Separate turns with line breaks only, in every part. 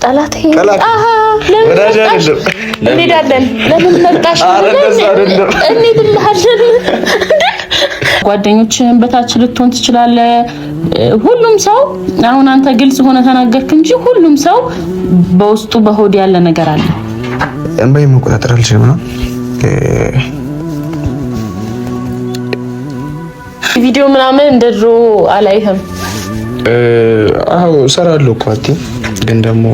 ጠላቴ ወዳጅ አይደለም። እንሄዳለን። ለምን መጣሽ? እንሄድልሃለን። ጓደኞችህን በታች ልትሆን ትችላለህ። ሁሉም ሰው አሁን አንተ ግልጽ ሆነ ተናገርክ እንጂ ሁሉም ሰው በውስጡ በሆድ ያለ ነገር አለ።
እንባይ መቆጣጠር አልችልም ነው።
ቪዲዮ ምናምን እንደድሮ አላይህም።
አዎ እሰራለሁ እኮ ግን ደግሞ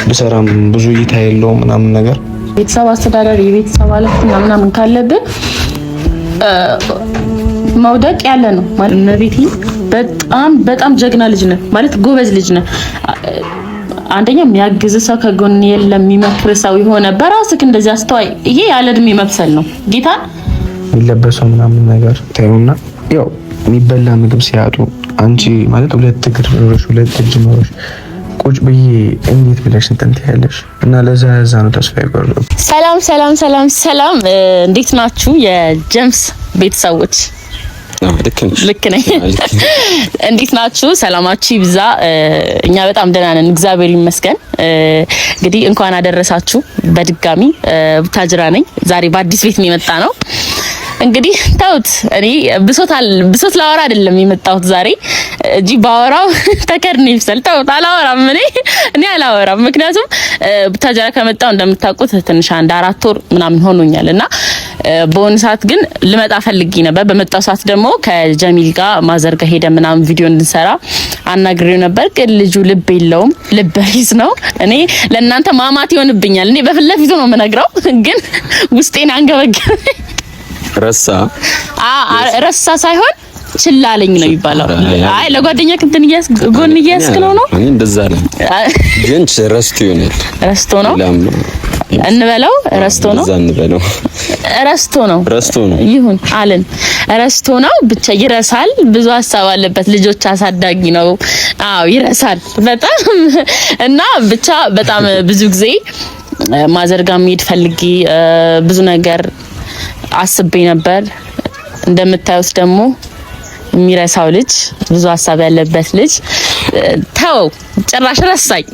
ብሰራም ብዙ እይታ የለውም ምናምን ነገር።
ቤተሰብ አስተዳደር የቤተሰብ ኃላፊነት ምናምን ካለብህ መውደቅ ያለ ነው ማለት ነብይቲ። በጣም ጀግና ልጅ ነህ ማለት ጎበዝ ልጅ ነህ። አንደኛ የሚያግዝ ሰው ከጎን የለም፣ የሚመክር ሰው የሆነ በራስህ እንደዚህ አስተዋይ። ይሄ ያለ እድሜ መብሰል ነው። ጌታ
የሚለበሰው ምናምን ነገር ታዩና ያው የሚበላ ምግብ ሲያጡ አንቺ ማለት ሁለት እግር ኖሮሽ ሁለት እጅ ኖሮሽ ቁጭ ብዬ እንዴት ብለሽ እንትን ትያለሽ? እና ለዛ ነው ተስፋ ይቆርጥ። ሰላም
እንዴት ናችሁ የጀምስ ቤተሰቦች? ልክ ነኝ። እንዴት ናችሁ? ሰላማችሁ ይብዛ። እኛ በጣም ደህና ነን፣ እግዚአብሔር ይመስገን። እንግዲህ እንኳን አደረሳችሁ በድጋሚ። ቡታጅራ ነኝ። ዛሬ በአዲስ ቤት ነው የመጣ ነው። እንግዲህ ተውት፣ እኔ ብሶት ላወራ አይደለም የመጣሁት ዛሬ እጂ ባወራው ተከርኒ ይፍሰል። ተውት፣ አላወራም። እኔ አላወራም። ምክንያቱም ቡታጅራ ከመጣሁ እንደምታውቁት ትንሽ 4 ወር ምናምን ሆኖኛልና በሆነ ሰዓት ግን ልመጣ ፈልጌ ነበር። በመጣው ሰዓት ደግሞ ከጀሚል ጋር ማዘርጋ ሄደ ምናምን ቪዲዮ እንድንሰራ አናግሬው ነበር። ግን ልጁ ልብ የለውም፣ ልብ ቢስ ነው። እኔ ለእናንተ ማማት ይሆንብኛል። እኔ በፊት ለፊቱ ነው የምነግረው፣ ግን ውስጤን አንገበገበኝ። ረሳ ሳይሆን ችላለኝ ነው የሚባለው። አይ ለጓደኛ እንትን ጎን እያስክ ነው። እኔ
እንደዛ ነው ግን ረስቶ ነው
እንበለው። ረስቶ ነው ይሁን አለን። ረስቶ ነው ብቻ ይረሳል። ብዙ ሀሳብ አለበት። ልጆች አሳዳጊ ነው። አዎ ይረሳል በጣም እና ብቻ በጣም ብዙ ጊዜ ማዘርጋ መሄድ ፈልጌ ብዙ ነገር አስቤ ነበር። እንደምታዩት ደግሞ የሚረሳው ልጅ፣ ብዙ ሀሳብ ያለበት ልጅ ተው ጭራሽ ረሳኝ።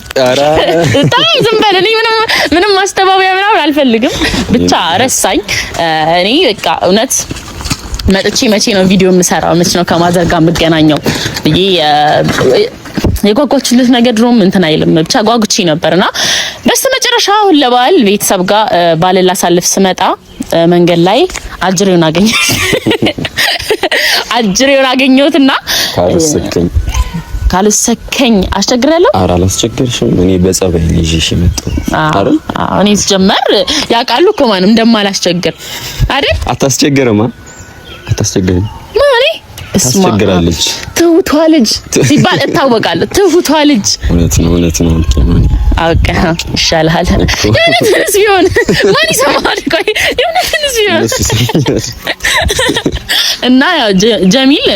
ተው ዝም በል። እኔ ምንም ማስተባበያ ምናምን አልፈልግም። ብቻ ረሳኝ። እኔ በቃ እውነት መጥቼ መቼ ነው ቪዲዮ የምሰራው፣ መቼ ነው ከማዘር ጋር የምገናኘው ብዬ የጓጓችሁለት ነገር ድሮም እንትን አይልም። ብቻ ጓጉቼ ነበርና በስተመጨረሻ አሁን ለበዓል ቤተሰብ ጋር ባል ላሳልፍ ስመጣ መንገድ ላይ አጅሬውን አገኘሁትና ካልሰከኝ አስቸግራለሁ።
ኧረ አላስቸገርሽም። እኔ በጸባይ ነው ይዤሽ የመጣሁት አይደል?
እኔ ስጀመር ያውቃሉ እኮ ማንም እንደማላስቸግር አይደል?
አታስቸግርማ። ማን ታስቸግራለች? ትሁቷ ልጅ
ሲባል እታወቃለሁ። ትሁቷ ልጅ
እውነት ነው።
አውቃ ይሻላል። የእውነትንስ ቢሆን ማን ይሰማል? ቆይ የእውነትንስ ቢሆን እና ያው ጀሚል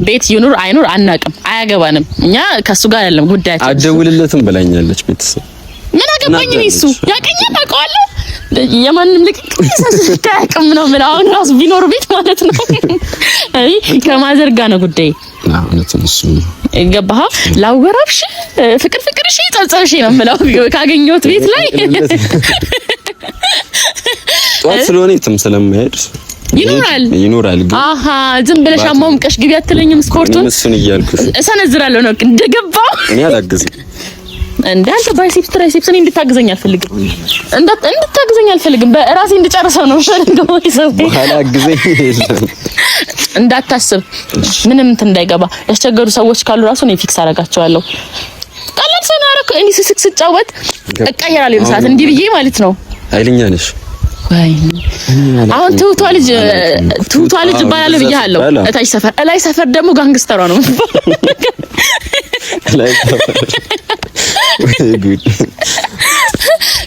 ቤት ይኑር አይኑር አናውቅም፣ አያገባንም። እኛ ከሱ ጋር አይደለም ጉዳያችን።
አደውልለትም ብላኛለች ቤተሰብ።
ምን አገባኝ? እሱ ያቀኛል፣ አውቀዋለሁ። የማንም ልክ አያውቅም ነው የምለው። አሁን ራሱ ቢኖር ቤት ማለት ነው። አይ ከማዘር ጋር ነው ጉዳይ።
እሱ
ገባህ? ላወራብሽ ፍቅር እሺ ጸጸሽ ነው የምለው ካገኘሁት ቤት ላይ
ጧት ስለሆነ የትም ስለማይሄድ ይኖራል። ግን
ዝም ብለሽ አሟሙቀሽ ግቢ አትለኝም? ስፖርቱን
እሱን እያልኩሽ
እሰነዝራለሁ ነው እንደገባው።
እኔ አላግዝም
እንዳንተ ባይሴፕስ ትራይሴፕስ እኔ እንድታግዘኝ አልፈልግም። በራሴ እንድጨርሰው ነው ፈልገው ይሰው
አላግዘኝ
እንዳታስብ ምንም እንትን እንዳይገባ። ያስቸገሩ ሰዎች ካሉ ራሱ ነው ፊክስ አደርጋቸዋለሁ። ቀላል ሰው ነው አረከ እኔ ስጫወት እቀየራለሁ ሰዓት እንዲህ ብዬ ማለት ነው።
ኃይለኛ ነሽ።
አሁን ትሁቷ ልጅ ባላለው ብያለሁ። እላይ ሰፈር ደግሞ ጋንግስተሯ ነው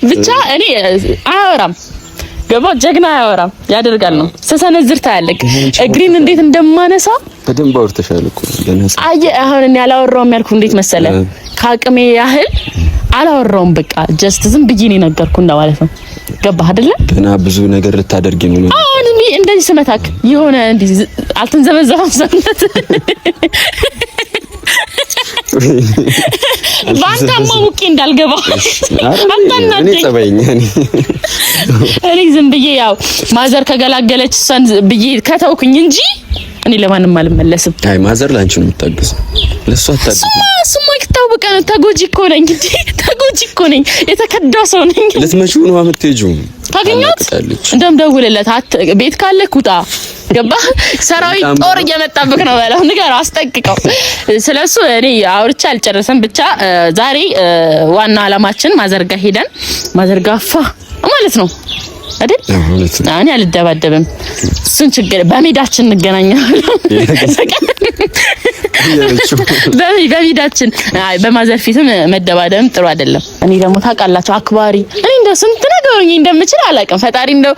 ብቻ እኔ አያወራም። ገባ ጀግና አያወራም ያደርጋል ነው። ስሰነዝር ታያለህ እግሪን እንዴት እንደማነሳ
በደንብ አውርተሻል እኮ ለነሳ።
አሁን እኔ አላወራውም ያልኩ እንዴት መሰለ ከአቅሜ ያህል አላወራውም። በቃ ጀስት ዝም ብዬ ነው ነገርኩ ማለት ነው። ገባህ አይደለ?
ገና ብዙ ነገር ልታደርጊ ነው።
አሁን እንደዚህ ስመታክ የሆነ እንደዚህ አልተንዘበዘበም ሰውነት ባንታማ ሙቄ እንዳልገባ
እኔ ጸባይኛ
እኔ ዝም ብዬ ያው ማዘር ከገላገለች እሷን ብዬ ከተውኩኝ እንጂ እኔ ለማንም አልመለስም።
አይ ማዘር ላንቺ ነው የምታግዘው፣ ለሷ አታግዝ።
ስማ ይታወቀ ነው። ተጎጂ እኮ ነኝ እንጂ ተጎጂ እኮ ነኝ። የተከዳ ሰው ነኝ።
ልትመጪው ነው የምትሄጂው?
ታገኛት እንደምደውልለት ቤት ካለ ኩጣ ገባ ሰራዊት ጦር እየመጣብክ ነው በለው፣ ንገረው፣ አስጠቅቀው። ስለሱ እኔ አውርቻ አልጨረሰም። ብቻ ዛሬ ዋና አላማችን ማዘርጋ ሄደን ማዘርጋፋ ማለት ነው አይደል? እኔ አልደባደብም። እሱን ችግር በሜዳችን እንገናኛለን። በሜዳችን በማዘር ፊትም መደባደብም ጥሩ አይደለም። እኔ ደግሞ ታውቃላችሁ አክባሪ እኔ እንደው ስንት ነገር ሆኜ እንደምችል አላውቅም። ፈጣሪ እንደው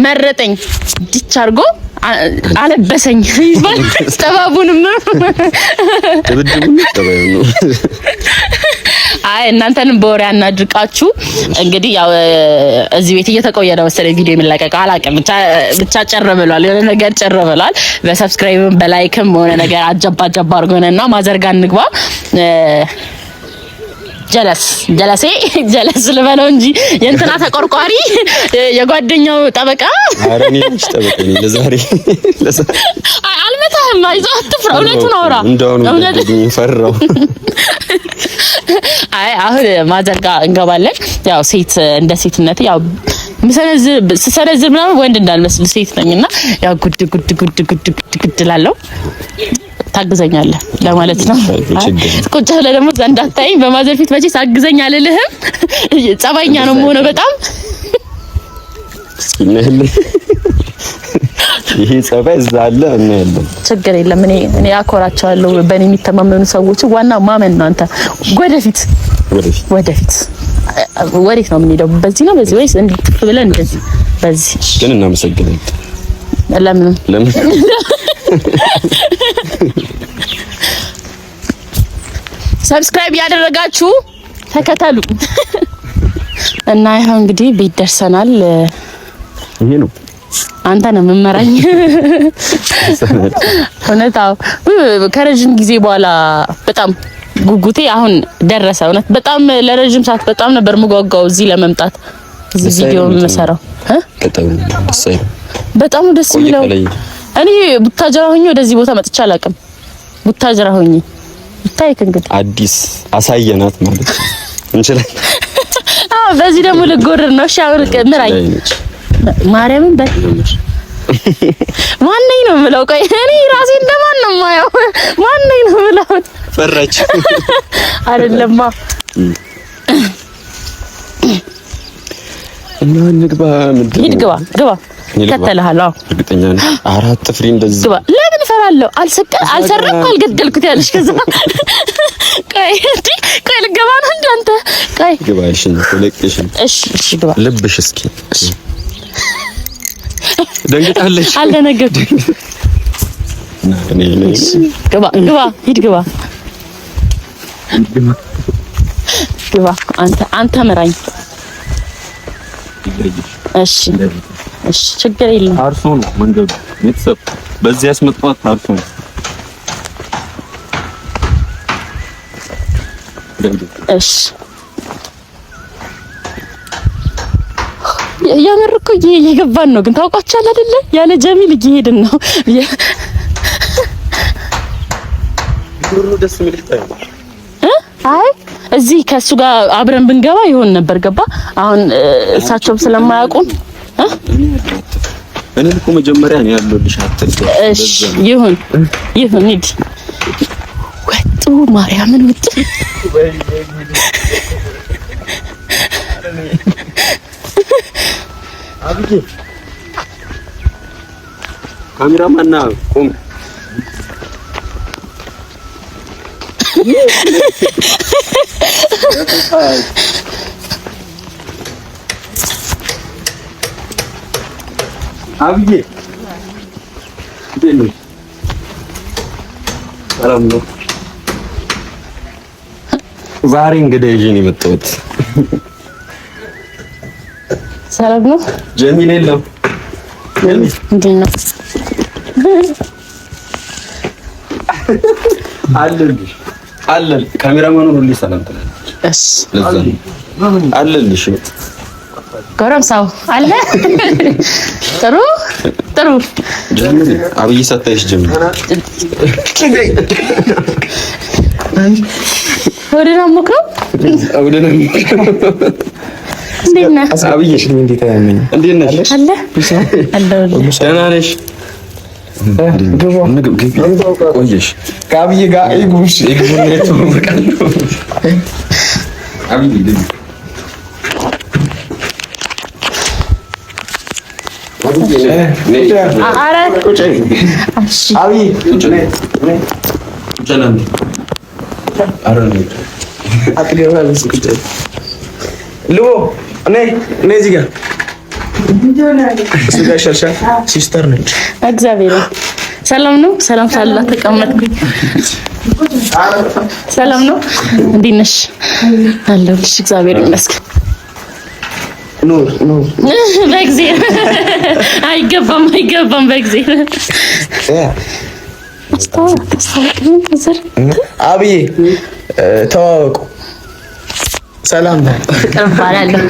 መረጠኝ ዲች አድርጎ አለበሰኝ ይባል ተባቡንም አይ እናንተንም በወሬ አናድርቃችሁ። እንግዲህ ያው እዚህ ቤት እየተቆየ ነው መሰለኝ ቪዲዮ የሚለቀቀው አላውቅም። ብቻ ጨር ብሏል፣ የሆነ ነገር ጨር ብሏል። በሰብስክራይብም በላይክም ሆነ ነገር አጀባ አድርጎነና ማዘርጋ እንግባ። ጀለስ ልበለው እንጂ የእንትና ተቆርቋሪ የጓደኛው ጠበቃ አረኒ ጠበቃ ነኝ ለዛሬ አልመታህም። አይዞህ አትፍራ፣ እውነቱን አውራ። እውነቱን ፈራው። አይ አሁን ማዘርጋ እንገባለን። ያው ሴት እንደ ሴትነት ያው ስሰነዝር ምናምን ወንድ እንዳልመስል ሴት ነኝና ያው ጉድ ላለው ታግዘኛለህ ለማለት ነው። ቁጭ ብለህ ደግሞ እንዳታየኝ በማዘር ፊት መቼ ታግዘኛ አልልህም። ጸባይኛ ነው የምሆነው በጣም
ይሄ ጸባይ እዛ አለ እና ያለው ችግር
የለም። እኔ አኮራቸዋለሁ በእኔ የሚተማመኑ ሰዎች። ዋናው ማመን ነው። አንተ ወደፊት ወዴት ነው የምንሄደው? በዚህ ነው በዚህ ወይስ እንዴ ብለን እንደዚህ በዚህ
ግን እናመሰግናለን።
ለምን ሰብስክራይብ ያደረጋችሁ ተከተሉ እና ይሄው እንግዲህ ቤት ደርሰናል።
ይሄ ነው
አንተ ነው መመራኝ እውነታው ከረጅም ጊዜ በኋላ በጣም ጉጉቴ አሁን ደረሰ። እውነት በጣም ለረጅም ሰዓት በጣም ነበር ምጓጓው እዚህ ለመምጣት እዚህ ቪዲዮ መሰራው በጣም ደስ የሚለው። እኔ ቡታጀራ ሆኜ ወደዚህ ቦታ መጥቻ አላውቅም። ቡታጀራ ሆኜ ይታይክ እንግዲህ አዲስ
አሳየናት ማለት እንችላለን።
በዚህ ደግሞ ልጎርር ነው። እሺ አሁን ምራኝ ማርያምን ማነኝ ነው የምለው? ቆይ እኔ ራሴ እንደማን ነው የማየው? ማነኝ ነው የምለው?
ፈራች
አይደለማ
እና ንግባ
ሂድ ግባ ከተለሃለሁ።
እርግጠኛ ነኝ አራት ፍሬ እንደዚህ ግባ።
ለምን እፈራለሁ? አልሰረቅኩ አልገደልኩት ያለሽ ከዛ ቆይ ልገባ ነው እንዳንተ ቆይ
ግባ። እሺ
እሺ ግባ።
ልብሽ እስኪ ደንግጣለች።
አልደነገጥኩም። ግባ ሂድ ግባ አንተ ምራኝ። እሺ ችግር የለም።
አርሶ ነው መንገዱ ቤተሰብ በዚህ ያስመጣት አርሶ ነው።
እሺ የምር እኮ እየገባን ነው፣ ግን ታውቃችኋል አይደለ? ያለ ጀሚል እየሄድን ነው።
ደስ የሚልሽ
አይ እዚህ ከሱ ጋር አብረን ብንገባ ይሆን ነበር። ገባ አሁን እሳቸውም ስለማያውቁን
እኔ እኮ መጀመሪያ ነው ያለልሽ አትልሽ።
እሺ ይሁን ሂድ። ወጡ ማርያምን ወጡ።
አብዬ ካሜራማን ቆም። አብዬ ሰላም ነው? ዛሬ እንግዲህ ይዤ ነው የመጣሁት።
ሰላም ነው?
ጀሚል የለም።
እንዴት ነው?
አለል ካሜራማኑ ሁሉ ሰላም ትላለች።
እሺ
አለልሽ
ጎረምሳው አለ። ጥሩ
ጀምሪ። አብይ ሰታይሽ ጀምሪ።
ወደና ሞክሮ እንዴት ነህ?
አብይሽ እንዴት ያመኝ?
እንዴት ነሽ?
አለ
ደህና ነሽ? ቆየሽ
ከአብይ ጋር ይጉሽ
አብይ
ሲስተር ነች።
እግዚአብሔር ሰላም ነው። ሰላም ሳላ ተቀመጥኩኝ። ሰላም ነው። እንዴት ነሽ? አለሁልሽ። እግዚአብሔር ይመስገን።
ኑር
በእግዚአብሔር አይገባም። በእግዚአብሔር
አብዬ ተዋወቁ። ሰላም
ፍቅር እባላለሁ።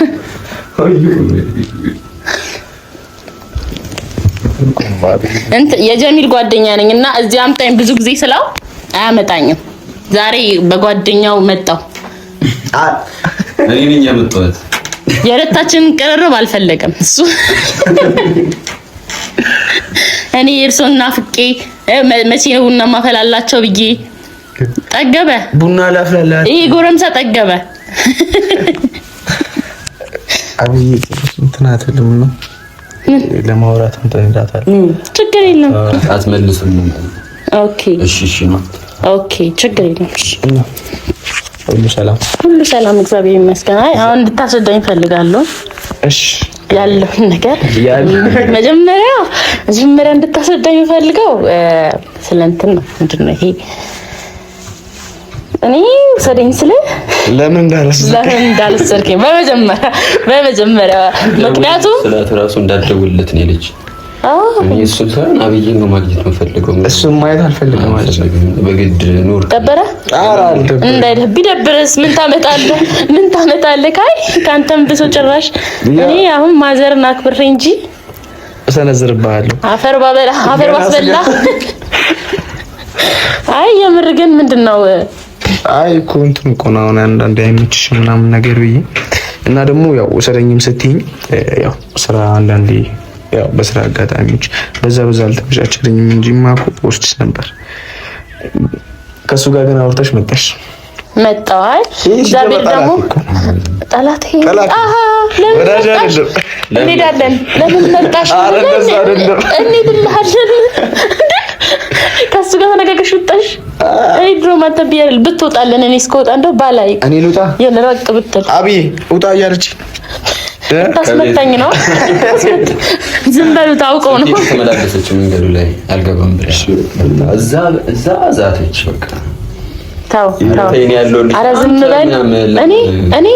የጀሚል ጓደኛ ነኝ እና እዚህ አምጣኝ ብዙ ጊዜ ስለው አያመጣኝም። ዛሬ በጓደኛው መጣው።
እኔ ነኝ ያመጣሁት።
የሁለታችንን ቅርርብ አልፈለገም እሱ። እኔ እርሶና ፍቄ መቼ ነው ቡና ማፈላላቸው ብዬ ጠገበ።
ቡና ላፍላላት።
ይሄ ጎረምሳ ጠገበ።
አብይ እንትን አትልም ነው ለማውራት እንትን እንዳታል።
ችግር የለም
አትመልስም።
ኦኬ
እሺ ነው።
ኦኬ ችግር የለም። እሺ
ሁሉ ሰላም
እግዚአብሔር ይመስገን። አይ አሁን እንድታስረዳኝ ፈልጋለሁ።
እሺ
ያለውን ነገር መጀመሪያ እንድታስረዳኝ ፈልገው ስለ እንትን ነው። ምንድነው ይሄ? እኔ ሰደኝ ስለ ለምን እንዳልሰርከኝ በመጀመሪያ ምክንያቱም
ስለተራሱ እንዳደውልለት ነው ልጅ እሱን ሳይሆን አብይን ነው ማግኘት የምፈልገው።
እሱን ማየት አልፈልግም ማለት ነው።
በግድ ኑር
ደበረ ቢደብርስ ምን ታመጣለህ? ካንተም ብሶ ጭራሽ እኔ አሁን ማዘርን አክብሬ እንጂ
እሰነዝርብሃለሁ።
አፈር ባስበላ። አይ የምር ግን ምንድነው?
አይ እኮ እንትን እኮ ነው አንዳንዴ አይመችሽም ምናምን ነገር ብዬ እና ደግሞ ያው ወሰደኝም ስትይኝ ያው ስራ አንዳንዴ ያው በስራ አጋጣሚዎች በዛ አልተመቻቸልኝም እንጂ ማኮ ወስድሽ ነበር። ከሱ ጋር ግን አውርተሽ መጣሽ።
መጣዋል። እግዚአብሔር ደግሞ ጠላት ይሄ ለምን መጣሽ? ከሱ ጋር ተነጋገሽ ወጣሽ። እኔ ድሮ ማተብ ያል ብትወጣለን እኔ እስከወጣ እንደው ባላይ
እኔ ልውጣ
የነራቅ ብትል
አብይ ውጣ እያለች
ታስመታኝ ነው። ዝም በሉ ታውቀው ነው
ተመላለሰች መንገዱ ላይ አልገባም ብለሽ እዛ ዛተች። በቃ
ታው ኧረ ዝም በል። እኔ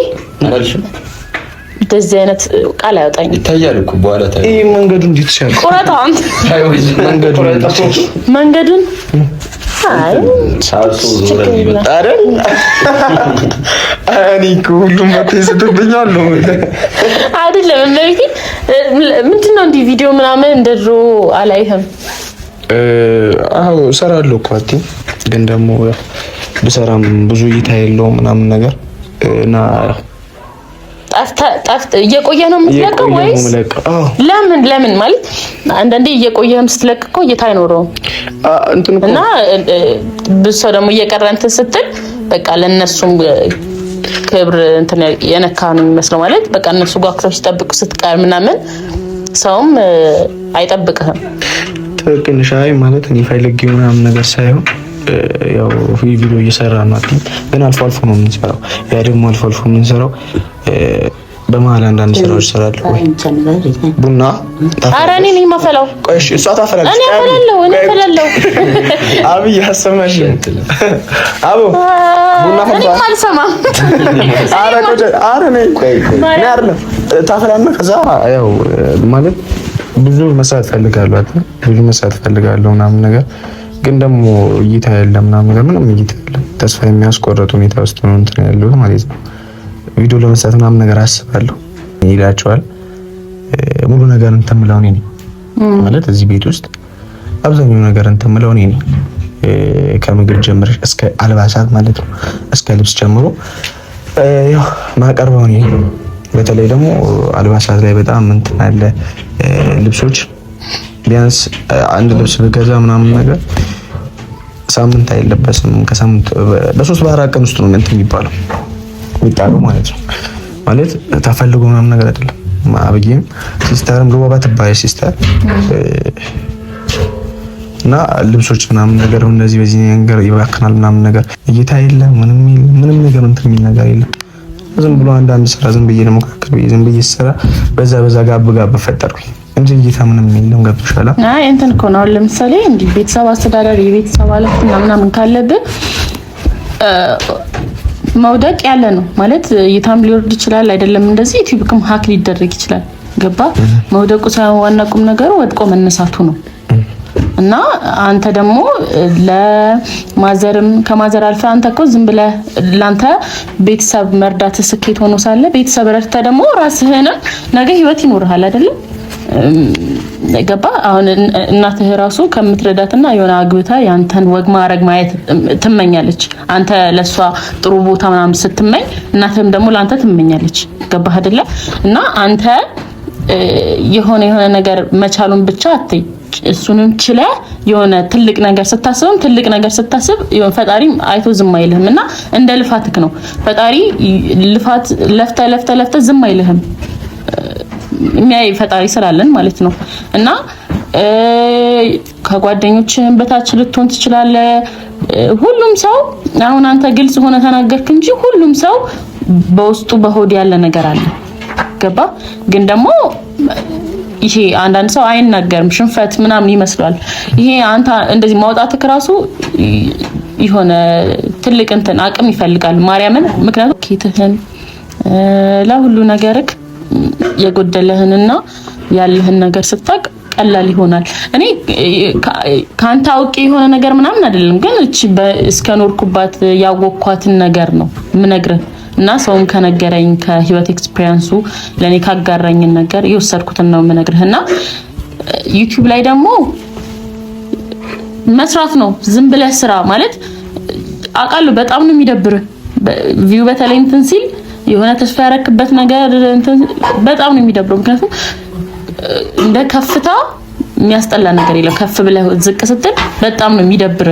አልሽም እንደዚህ አይነት ቃል አያወጣኝም።
ይታያል እኮ በኋላ ታይ
ይሄ መንገዱ እንዴት ይሻል?
ቁረጣን መንገዱን አይ
ሳርሶ ዞረ ይመጣ አይደል?
እኔ እኮ ሁሉም ማተይስብኛል ነው
አይደለም። ምንድነው እንዲህ ቪዲዮ ምናምን እንደድሮ አላይህም።
አዎ እሰራለሁ እኮ አትይ፣ ግን ደግሞ ብሰራም ብዙ እይታ የለውም ምናምን ነገር እና
ጠፍተ እየቆየ ነው የምትለቀው ወይስ ለምን ማለት አንዳንዴ እየቆየህም ስትለቅቀው እይታ አይኖረውም እና ብዙ ሰው ደግሞ እየቀረ እንትን ስትል በቃ ለነሱም ክብር እንትን የነካ ነው የሚመስለው። ማለት በቃ እነሱ ጓክተው ሲጠብቁ ስትቀር ምናምን ሰውም አይጠብቅህም።
ትክክል ሻይ ማለት እኔ ፈልጌው ምናምን ነገር ሳይሆን ያው ቪዲዮ እየሰራ ነው ግን አልፎ አልፎ ነው የምንሰራው። ያ ደግሞ አልፎ አልፎ የምንሰራው በመሀል አንዳንድ ስራዎች እሰራለሁ። ወይ ቡና
ኧረ እኔ ነኝ የማፈላው።
ቆይ እሺ፣ እሷ ታፈላለች።
እኔ አፈላለሁ።
አብይ አሰማሽ አቦ ቡና ፈላ
እኔ አልሰማም።
ኧረ ቆይ አይደለም ታፈላና ከዛ ያው ማለት ብዙ መስራት ፈልጋለሁ ምናምን ነገር ግን ደግሞ እይታ የለም ምናምን ነገር ምንም እይታ የለም። ተስፋ የሚያስቆርጥ ሁኔታ ውስጥ ነው እንትን ያለው ማለት ነው። ቪዲዮ ለመስራት ምናምን ነገር አስባለሁ ይላቸዋል። ሙሉ ነገር እንትን ምለው እኔ ነኝ ማለት እዚህ ቤት ውስጥ አብዛኛው ነገር እንትን ምለው እኔ ነኝ። ከምግብ ጀምረሽ እስከ አልባሳት ማለት ነው እስከ ልብስ ጀምሮ ያው ማቀርበው እኔ ነኝ። በተለይ ደግሞ አልባሳት ላይ በጣም እንትን አለ። ልብሶች ቢያንስ አንድ ልብስ ብገዛ ምናምን ነገር ሳምንት አይለበስም። ከሳምንት በ3 በ4 ቀን ውስጥ ነው እንትን የሚባለው የሚጣለው ማለት ነው። ማለት ተፈልጎ ምናምን ነገር አይደለም። አብዬም ሲስተርም ልዋባ ትባይ ሲስተር እና ልብሶች ምናምን ነገር እንደዚህ በዚህ ነገር ይባክናል ምናምን ነገር እይታ የለም ምንም ነገር እንትን የሚል ነገር የለም። ዝም ብሎ አንዳንድ ስራ ዝም ብዬ ለመካከል ዝም ብዬ ስራ በዛ ጋብ ፈጠርኩኝ እንጂ እይታ ምንም የለም። ገብቶሻል?
አይ እንትን እኮ ነው ለምሳሌ እንዲህ ቤተሰብ አስተዳደር የቤተሰብ ኃላፊነት ምናምን ካለብህ መውደቅ ያለ ነው ማለት እይታም ሊወርድ ይችላል አይደለም። እንደዚህ ዩቲዩብም ሀክ ሊደረግ ይችላል። ገባ? መውደቁ ሳይሆን ዋና ቁም ነገሩ ወድቆ መነሳቱ ነው። እና አንተ ደግሞ ለማዘርም ከማዘር አልፈ አንተ እኮ ዝም ብለህ ላንተ ቤተሰብ መርዳት ስኬት ሆኖ ሳለ ቤተሰብ ረድተህ ደግሞ ራስህንም ነገ ህይወት ይኖርሃል አይደለም? ገባ? አሁን እናትህ ራሱ ከምትረዳትና የሆነ አግብታ ያንተን ወግ ማረግ ማየት ትመኛለች። አንተ ለሷ ጥሩ ቦታ ምናምን ስትመኝ እናትህም ደግሞ ላንተ ትመኛለች። ገባህ አይደለ? እና አንተ የሆነ ነገር መቻሉን ብቻ አትይ። እሱንም ችለ የሆነ ትልቅ ነገር ስታስብ የሆነ ፈጣሪም አይቶ ዝም አይልህም። እና እንደ ልፋትክ ነው ፈጣሪ ልፋት ለፍተ ዝም አይልህም። የሚያይ ፈጣሪ ስላለን ማለት ነው። እና ከጓደኞችህም በታች ልትሆን ትችላለህ። ሁሉም ሰው አሁን አንተ ግልጽ ሆነ ተናገርክ እንጂ ሁሉም ሰው በውስጡ በሆድ ያለ ነገር አለ። ገባ? ግን ደግሞ ይሄ አንዳንድ ሰው አይናገርም ሽንፈት ምናምን ይመስላል። ይሄ አንተ እንደዚህ ማውጣትክ ራሱ የሆነ ትልቅ እንትን አቅም ይፈልጋል ማርያምን። ምክንያቱም ኬትህን ለሁሉ ነገርክ የጎደለህንና ያለህን ነገር ስታቅ ቀላል ይሆናል። እኔ ካንተ አውቄ የሆነ ነገር ምናምን አይደለም፣ ግን እቺ እስከኖርኩባት ያወቅኳትን ነገር ነው ምነግርህ እና ሰውም ከነገረኝ ከህይወት ኤክስፒሪየንሱ ለኔ ካጋራኝ ነገር የወሰድኩትን ነው ምነግርህና ዩቲዩብ ላይ ደግሞ መስራት ነው። ዝም ብለህ ስራ ማለት አውቃለሁ በጣም ነው የሚደብር። ቪው በተለይ እንትን ሲል የሆነ ተስፋ ያረክበት ነገር እንትን በጣም ነው የሚደብረው። ምክንያቱም እንደ ከፍታ የሚያስጠላ ነገር የለም። ከፍ ብለህ ዝቅ ስትል በጣም ነው የሚደብር።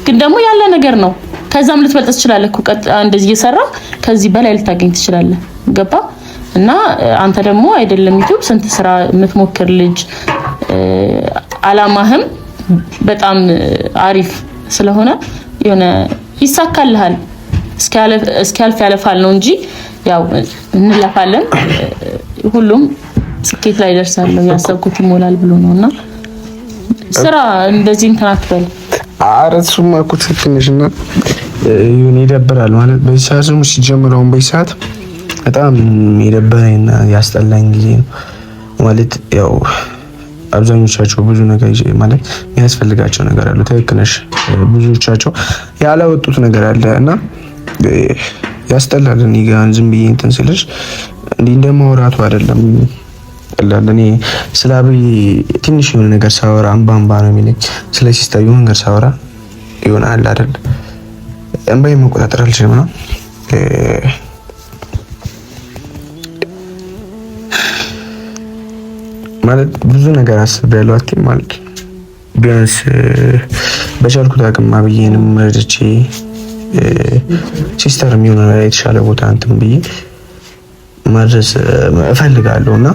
ግን ደግሞ ያለ ነገር ነው። ከዛም ልትበልጥ ትችላለህ እኮ እንደዚህ እየሰራ ከዚህ በላይ ልታገኝ ትችላለህ። ገባ? እና አንተ ደግሞ አይደለም ዩቲዩብ ስንት ስራ የምትሞክር ልጅ አላማህም በጣም አሪፍ ስለሆነ የሆነ ይሳካልሃል። እስኪያልፍ ያለፋል ነው እንጂ ያው እንለፋለን። ሁሉም ስኬት ላይ ደርሳለሁ ያሰብኩት ይሞላል ብሎ ነውና ስራ እንደዚህ እንትን አትበል።
አረሱማ እኮ ትክክል ነሽ። እና ይሁን ይደብራል ማለት በዚህ ሰዓት ነው ሲጀምረው በዚህ ሰዓት በጣም የደበረኝና ያስጠላኝ ጊዜ ነው ማለት ያው አብዛኞቻቸው ብዙ ነገር ማለት የሚያስፈልጋቸው ነገር አለ። ትክክል ነሽ። ብዙዎቻቸው ያላወጡት ነገር አለ እና ያስጠላል። እኔ ጋር ዝም ብዬ እንትን ስልሽ እንዲህ እንደማውራቱ አይደለም ቀላል። እኔ ስለ አብይ ትንሽ የሆነ ነገር ሳወራ አንባ ነው የሚለኝ። ስለ ሲስተር የሆነ ነገር ሳወራ ይሆናል አይደል እንባዬ መቆጣጠር አልችልም ነው ማለት ብዙ ነገር አስቤያለሁ። አትይም ማለት ቢያንስ በቻልኩት አቅም አብዬንም ረድቼ ሲስተር የሚሆነ የተሻለ ቦታ እንትን ብዬ ማድረስ እፈልጋለሁ እና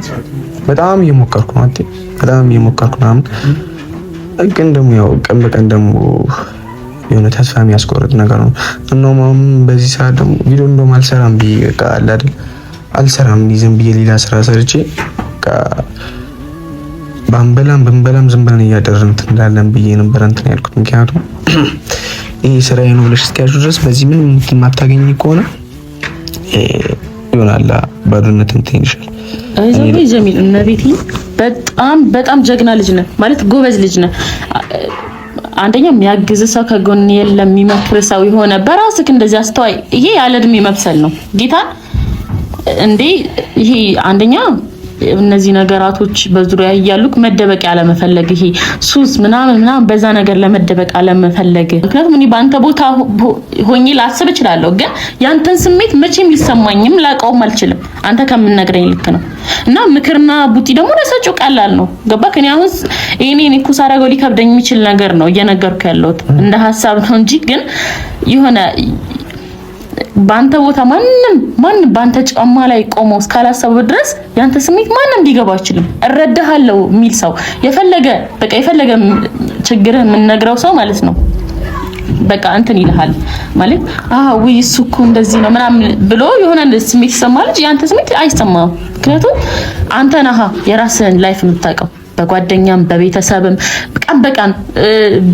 በጣም እየሞከርኩ ነው። በጣም እየሞከርኩ ነው። ግን ደግሞ ያው ቀን በቀን ደግሞ የሆነ ተስፋ የሚያስቆርጥ ነገር ነው። እናውም በዚህ ሰዓት ደግሞ ቪዲዮ እንደውም አልሰራም ብዬ ቃል አይደል አልሰራም ዝም ብዬ ሌላ ስራ ሰርቼ ብንበላም ዝም ብለን እያደረን እንትን እንዳለን ብዬ ነበር እንትን ያልኩት። ምክንያቱም ይሄ ስራዬ ነው ብለሽ እስኪያዙ ድረስ በዚህ ምን የማታገኝ ከሆነ ይሆናል ባዶነት እንትን ይሻል።
አይዞህ ጀሚል እነቤቴ በጣም ጀግና ልጅ ነህ ማለት ጎበዝ ልጅ ነህ። አንደኛ የሚያግዝ ሰው ከጎን የለም፣ የሚመክር ሰው የሆነ በራስህ እንደዚህ አስተዋይ። ይሄ ያለ እድሜ መብሰል ነው ጌታ እንዴ። ይሄ አንደኛ እነዚህ ነገራቶች በዙሪያ ያሉት መደበቅ ያለመፈለግ፣ ይሄ ሱስ ምናምን በዛ ነገር ለመደበቅ ያለመፈለግ። ምክንያቱም እኔ በአንተ ቦታ ሆኜ ላስብ እችላለሁ፣ ግን ያንተን ስሜት መቼም ሊሰማኝም ላውቀውም አልችልም። አንተ ከምነግረኝ ልክ ነው። እና ምክርና ቡጢ ደግሞ ለሰጪው ቀላል ነው። ገባክ? እኔ አሁን እኔ እኮ ሳረገው ሊከብደኝ የሚችል ነገር ነው እየነገርኩ ያለሁት እንደ ሀሳብ ነው እንጂ ግን የሆነ ባንተ ቦታ ማንም ባንተ ጫማ ላይ ቆሞ እስካላሰበ ድረስ ያንተ ስሜት ማንም ሊገባ አይችልም። እረዳሃለሁ የሚል ሰው የፈለገ ችግርህን የምንነግረው ሰው ማለት ነው በቃ እንትን ይልሃል ማለት ወይ እሱ እኮ እንደዚህ ነው ምናምን ብሎ የሆነ ስሜት ይሰማል እንጂ ያንተ ስሜት አይሰማም። ምክንያቱም አንተ ነህ የራስህን ላይፍ የምታውቀው በጓደኛም በቤተሰብም በቃ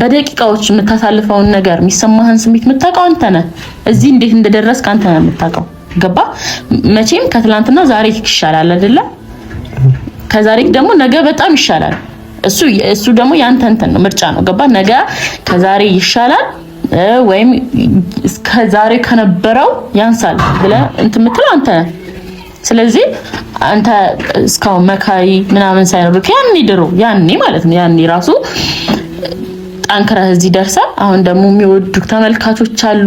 በደቂቃዎች የምታሳልፈውን ነገር የሚሰማህን ስሜት የምታውቀው አንተ ነህ። እዚህ እንዴት እንደደረስክ አንተ ነህ የምታውቀው። ገባ? መቼም ከትላንትና ዛሬ ይሻላል አይደለ? ከዛሬ ደግሞ ነገ በጣም ይሻላል። እሱ ደግሞ ያንተ እንትን ነው፣ ምርጫ ነው። ገባ? ነገ ከዛሬ ይሻላል ወይም ከዛሬ ከነበረው ያንሳል ብለህ እንትን የምትለው አንተ ነህ። ስለዚህ አንተ እስካሁን መካሪ ምናምን ሳይኖር ያኔ ማለት ነው ያኔ ራሱ ጠንክረህ እዚህ ደርሰህ አሁን ደግሞ የሚወዱ ተመልካቾች አሉ፣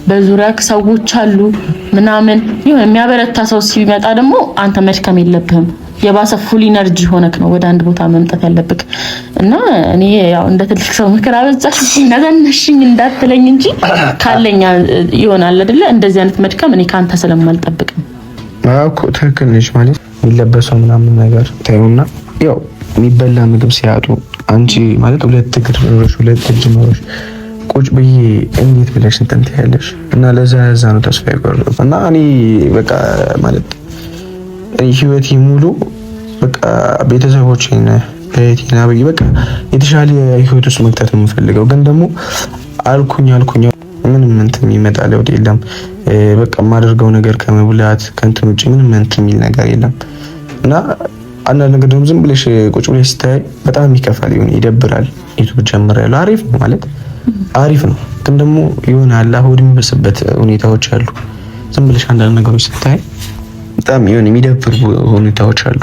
በዙሪያክ ሰዎች አሉ ምናምን ይሁን የሚያበረታ ሰው ሲመጣ ደግሞ አንተ መድከም የለብህም። የባሰ ፉል ኢነርጂ ሆነክ ነው ወደ አንድ ቦታ መምጣት ያለብክ። እና እኔ ያው እንደ ትልቅ ሰው ምክር አበዛሽ ነገነሽኝ እንዳትለኝ እንጂ ካለኛ ይሆናል አይደለ? እንደዚህ አይነት መድከም እኔ ካንተ ስለማልጠብቅ ነው።
እኮ ትክክል ነሽ። ማለት የሚለበሰው ምናምን ነገር ታዩና ያው የሚበላ ምግብ ሲያጡ አንቺ ማለት ሁለት እግር ኖሮሽ ሁለት እጅ ኖሮሽ ቁጭ ብዬ እንዴት ብለሽ እንትን ትያለሽ? እና ለዛ ነው ተስፋ የቆረጥኩት። እና እኔ በቃ ማለት ህይወቴ ሙሉ በቃ ቤተሰቦቼን ከየቴና ብዬ በቃ የተሻለ ህይወት ውስጥ መክተት ነው የምፈልገው። ግን ደግሞ አልኩኝ ምንም እንትን የሚመጣ ለውጥ የለም። በቃ የማደርገው ነገር ከመብላት ከእንትን ውጭ ምንም እንትን የሚል ነገር የለም። እና አንዳንድ ነገር ደግሞ ዝም ብለሽ ቁጭ ብለሽ ስታይ በጣም ይከፋል፣ ይደብራል። ዩቲዩብ ጀምሬያለሁ፣ አሪፍ ነው ማለት አሪፍ ነው። ግን ደግሞ የሆነ አላህ ሆድ የሚበስበት ሁኔታዎች አሉ። ዝም ብለሽ አንዳንድ ነገሮች ስታይ በጣም የሆነ የሚደብሩ ሁኔታዎች አሉ።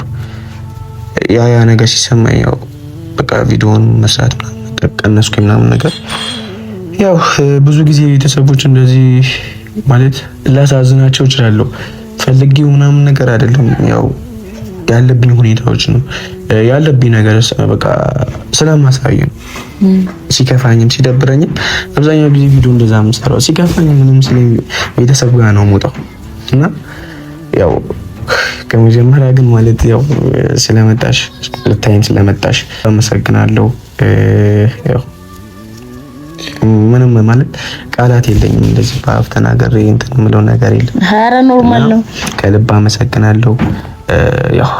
ያ ነገር ሲሰማኝ ያው በቃ ቪዲዮውን መስራት ቀነስኩ ምናምን ነገር። ያው ብዙ ጊዜ ቤተሰቦች እንደዚህ ማለት ላሳዝናቸው እችላለሁ፣ ፈልጌው ምናምን ነገር አይደለም። ያው ያለብኝ ሁኔታዎች ነው ያለብኝ ነገር በቃ ስለማሳይ ነው። ሲከፋኝም ሲደብረኝም አብዛኛው ጊዜ ቪዲዮ እንደዛ የምሰራው ሲከፋኝ ምንም ቤተሰብ ጋር ነው የምወጣው። እና ያው ከመጀመሪያ ግን ማለት ያው ስለመጣሽ ልታይም ስለመጣሽ አመሰግናለሁ። ያው ምንም ማለት ቃላት የለኝም፣ እንደዚህ በአፍ ተናግሬ እንትን የምለው ነገር የለም። ኧረ ኖርማል ነው። ከልብ አመሰግናለሁ። ያው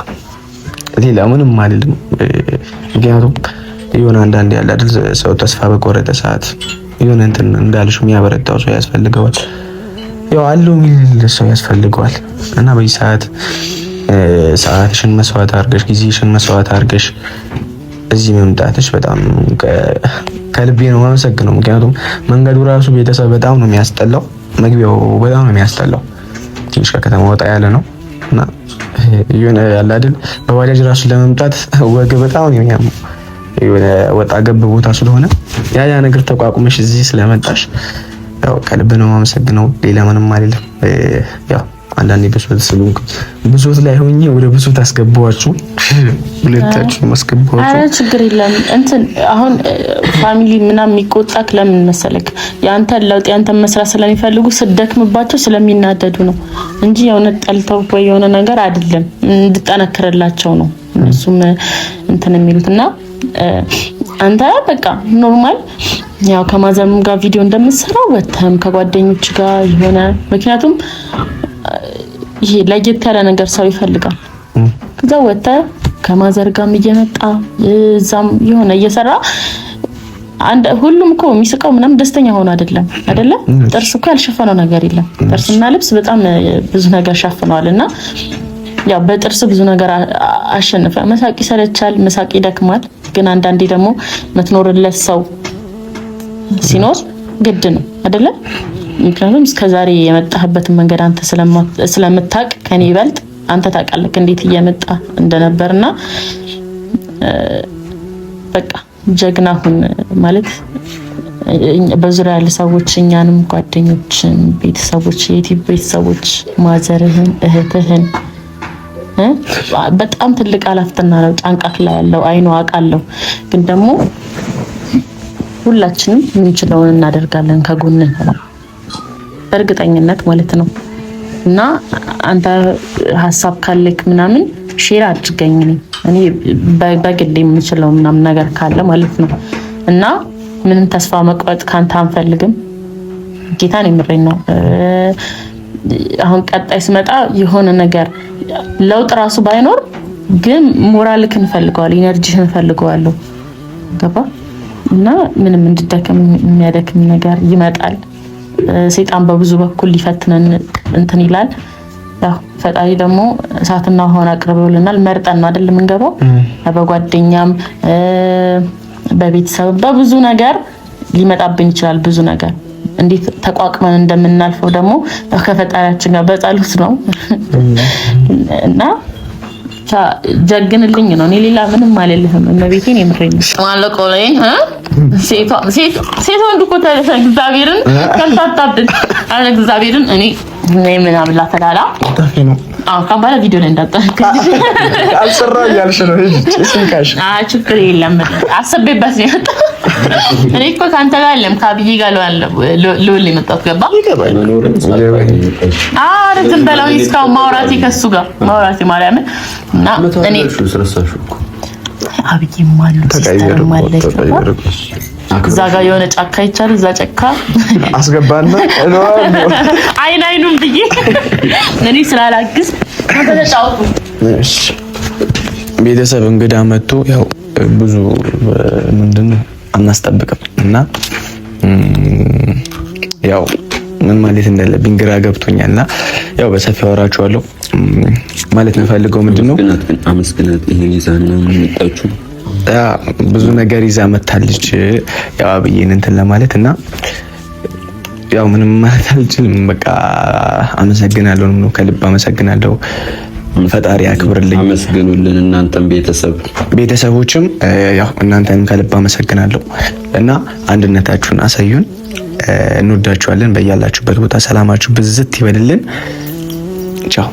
ሌላ ምንም አልልም። ምክንያቱም የሆነ አንዳንድ ያለ አይደል ሰው ተስፋ በቆረጠ ሰዓት የሆነ እንትን እንዳልሽ የሚያበረታው ሰው ያስፈልገዋል። ያው አለው የሚል ሰው ያስፈልገዋል። እና በዚህ ሰዓትሽን መስዋዕት አድርገሽ ጊዜሽን መስዋዕት አድርገሽ እዚህ መምጣትሽ በጣም ከልቤ ነው የማመሰግነው። ምክንያቱም መንገዱ ራሱ ቤተሰብ በጣም ነው የሚያስጠላው፣ መግቢያው በጣም ነው የሚያስጠላው። ትንሽ ከከተማ ወጣ ያለ ነው እና የሆነ ያለ አይደል በባጃጅ ራሱ ለመምጣት ወግ በጣም ነው የሚያመው። የሆነ ወጣ ገብ ቦታ ስለሆነ ያ ነገር ተቋቁመሽ እዚህ ስለመጣሽ ያው ከልብ ነው የማመሰግነው። ሌላ ምንም አይደለም። ያው አንዳንዴ ብሶት ላይ ሆኜ ወደ ብሶት አስገባዋችሁ፣ ሁለታችሁ ማስገባዋችሁ። አረ ችግር የለም። እንትን አሁን ፋሚሊ ምናምን የሚቆጣክ ለምን መሰለክ? ያንተ ለውጥ ያንተ መስራት ስለሚፈልጉ ስደክምባቸው ስለሚናደዱ ነው እንጂ የሆነ ጠልተው ወይ የሆነ ነገር አይደለም። እንድጠነክርላቸው ነው እነሱም እንትን የሚሉትና አንተ በቃ ኖርማል ያው ከማዘም ጋር ቪዲዮ እንደምትሰራው ወተም ከጓደኞች ጋር የሆነ ምክንያቱም ይሄ ለየት ያለ ነገር ሰው ይፈልጋል። ከዛ ወተ ከማዘር ጋርም እየመጣ እዛም የሆነ እየሰራ ሁሉም እኮ የሚስቀው ምናምን ደስተኛ ሆኖ አይደለ? ጥርስ እኮ ያልሸፈነው ነገር የለም። ጥርስና ልብስ በጣም ብዙ ነገር ሸፍነዋልና ያው በጥርስ ብዙ ነገር አሸንፈ መሳቅ ይሰለቻል፣ መሳቅ ይደክማል። ግን አንዳንዴ ደግሞ የምትኖርለት ሰው
ሲኖር ግድ ነው አይደለ? ምክንያቱም እስከዛሬ የመጣህበትን መንገድ አንተ ስለምታውቅ ከኔ ይበልጥ አንተ ታውቃለህ እንዴት እየመጣ እንደነበርና በቃ ጀግና ሁን ማለት በዙሪያ ያሉ ሰዎች እኛንም ጓደኞችን ቤተሰቦች የቲፕ ቤተሰቦች ማዘርህን እህትህን በጣም ትልቅ ኃላፊነት ነው ጫንቃክ ላይ ያለው አይኑ አውቃለሁ ግን ደግሞ ሁላችንም ምንችለውን እናደርጋለን ከጎንህ በእርግጠኝነት ማለት ነው እና አንተ ሐሳብ ካለክ ምናምን ሼር አድርገኝ እኔ በግሌ የምችለው ምናምን ነገር ካለ ማለት ነው እና ምንም ተስፋ መቁረጥ ካንተ አንፈልግም ጌታን የምረኝ ነው አሁን ቀጣይ ስመጣ የሆነ ነገር ለውጥ ራሱ ባይኖር ግን ሞራልክ እንፈልገዋለን ኢነርጂህን እንፈልገዋለን ገባ እና ምንም እንድደከም የሚያደክም ነገር ይመጣል ሰይጣን በብዙ በኩል ሊፈትነን እንትን ይላል ያው ፈጣሪ ደግሞ እሳትና ውሃውን አቅርቦልናል መርጠን ነው አይደል የምንገባው በጓደኛም በቤተሰብ በብዙ ነገር ሊመጣብን ይችላል ብዙ ነገር እንዴት ተቋቁመን እንደምናልፈው ደግሞ ከፈጣሪያችን ጋር በጸሎት ነው እና ጀግንልኝ ነው እኔ ሌላ ምንም አልልህም እመቤቴን የምረኝ ማለቆ ላይ ሴት ወንድ እኮ እግዚአብሔርን ከንታጣብን አለ እግዚአብሔርን እኔ ምን አብላ ተላላ ነው ካምባላ ቪዲዮ ላይ እንዳጣልክ አልሰራ ያልሽ ነው እሺ ችግር የለም አሰበበት ነው እኔ እኮ ካንተ ጋር አለም ካብዬ ጋር ሎል የመጣው ገባ ዝም በለው እስካው ማውራቴ ከሱ ጋር ማውራቴ ማርያም እና እኔ አብዬ ማለት ሲስተር ማለት እዛ ጋር የሆነ ጫካ ይቻል እዛ ጫካ
አስገባና
አይኑን ብዬ እኔ ስላላግዝ ተጫውቱ
እሺ ቤተሰብ እንግዳ መጥቶ ያው ብዙ ምንድነው አናስጠብቅም እና ያው ምን ማለት እንደለብኝ ግራ ገብቶኛልና ያው በሰፊው አወራችኋለሁ ማለት ነው ፈልገው ምንድነው
አመስግናት ይሄን ይዛና መጣችሁ
ብዙ ነገር ይዛ መታለች ያው አብዬን እንትን ለማለት እና ያው ምንም ማለት አልችልም በቃ አመሰግናለሁ ነው ከልብ አመሰግናለሁ ፈጣሪ ያክብርልኝ
አመስግኑልን እናንተም ቤተሰቦችም
ያው እናንተንም ከልብ አመሰግናለሁ እና አንድነታችሁን አሳዩን እንወዳችኋለን በያላችሁበት ቦታ ሰላማችሁ ብዝት ይበልልን ቻው